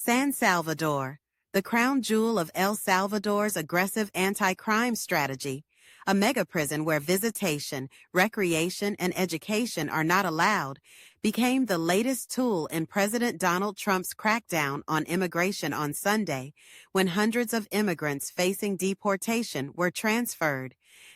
San Salvador, the crown jewel of El Salvador's aggressive anti-crime strategy, a mega-prison where visitation, recreation, and education are not allowed, became the latest tool in President Donald Trump's crackdown on immigration on Sunday, when hundreds of immigrants facing deportation were transferred.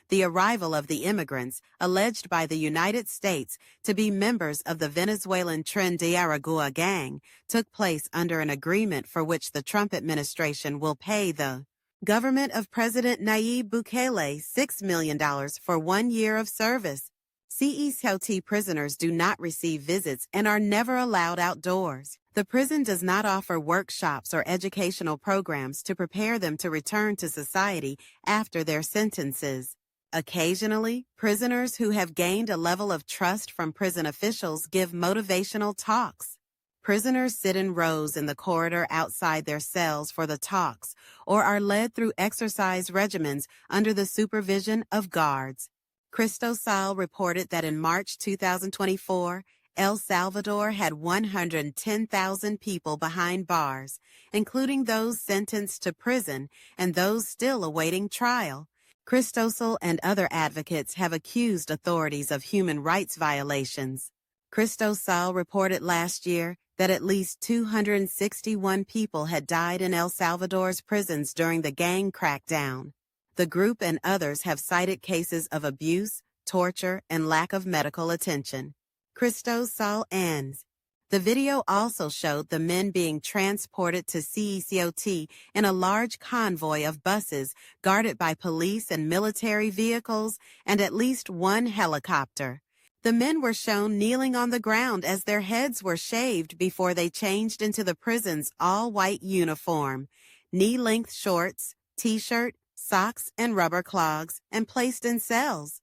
The arrival of the immigrants, alleged by the United States to be members of the Venezuelan Tren de Aragua gang, took place under an agreement for which the Trump administration will pay the government of President Nayib Bukele $6 million for 1 year of service. CECOT prisoners do not receive visits and are never allowed outdoors. The prison does not offer workshops or educational programs to prepare them to return to society after their sentences. Occasionally, prisoners who have gained a level of trust from prison officials give motivational talks. Prisoners sit in rows in the corridor outside their cells for the talks or are led through exercise regimens under the supervision of guards. Cristosal reported that in March 2024, El Salvador had 110,000 people behind bars, including those sentenced to prison and those still awaiting trial. Cristosal and other advocates have accused authorities of human rights violations. Cristosal reported last year that at least 261 people had died in El Salvador's prisons during the gang crackdown. The group and others have cited cases of abuse, torture, and lack of medical attention. Cristosal ends. The video also showed the men being transported to CECOT in a large convoy of buses guarded by police and military vehicles and at least one helicopter. The men were shown kneeling on the ground as their heads were shaved before they changed into the prison's all-white uniform, knee-length shorts, t-shirt, socks, and rubber clogs, and placed in cells.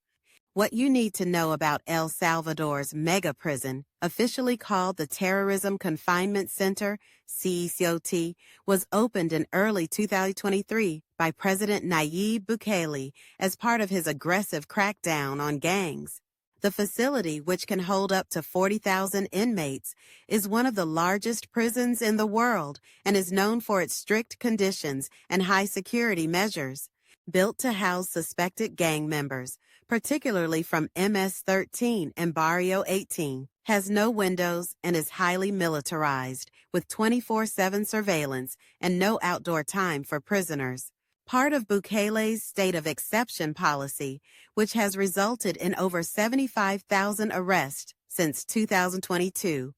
What you need to know about El Salvador's mega prison, officially called the Terrorism Confinement Center, CECOT, was opened in early 2023 by President Nayib Bukele as part of his aggressive crackdown on gangs. The facility, which can hold up to 40,000 inmates, is one of the largest prisons in the world and is known for its strict conditions and high security measures. Built to house suspected gang members, particularly from MS-13 and Barrio 18, has no windows and is highly militarized, with 24/7 surveillance and no outdoor time for prisoners. Part of Bukele's state of exception policy, which has resulted in over 75,000 arrests since 2022.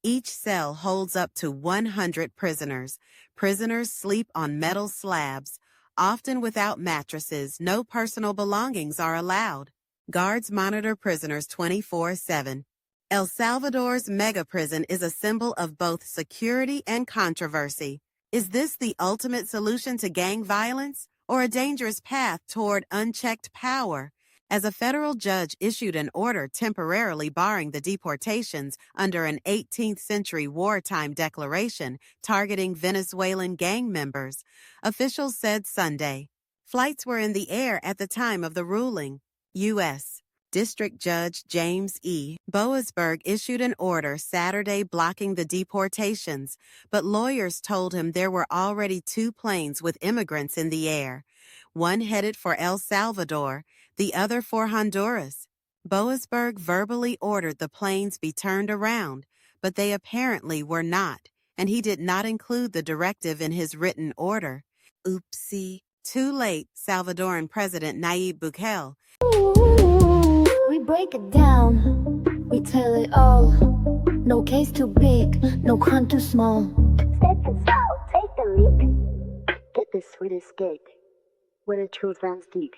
Each cell holds up to 100 prisoners. Prisoners sleep on metal slabs. Often without mattresses, no personal belongings are allowed. Guards monitor prisoners 24/7. El Salvador's mega prison is a symbol of both security and controversy. Is this the ultimate solution to gang violence or a dangerous path toward unchecked power? As a federal judge issued an order temporarily barring the deportations under an 18th century wartime declaration targeting Venezuelan gang members, officials said Sunday. Flights were in the air at the time of the ruling. U.S. District Judge James E. Boasberg issued an order Saturday blocking the deportations, but lawyers told him there were already 2 planes with immigrants in the air, one headed for El Salvador, the other for Honduras. Boasberg verbally ordered the planes be turned around, but they apparently were not, and he did not include the directive in his written order. Oopsie. Too late, Salvadoran President Nayib Bukele. We break it down, we tell it all. No case too big, no crime too small. Step aside, take the leap. Get the sweetest cake, where the truth runs deep.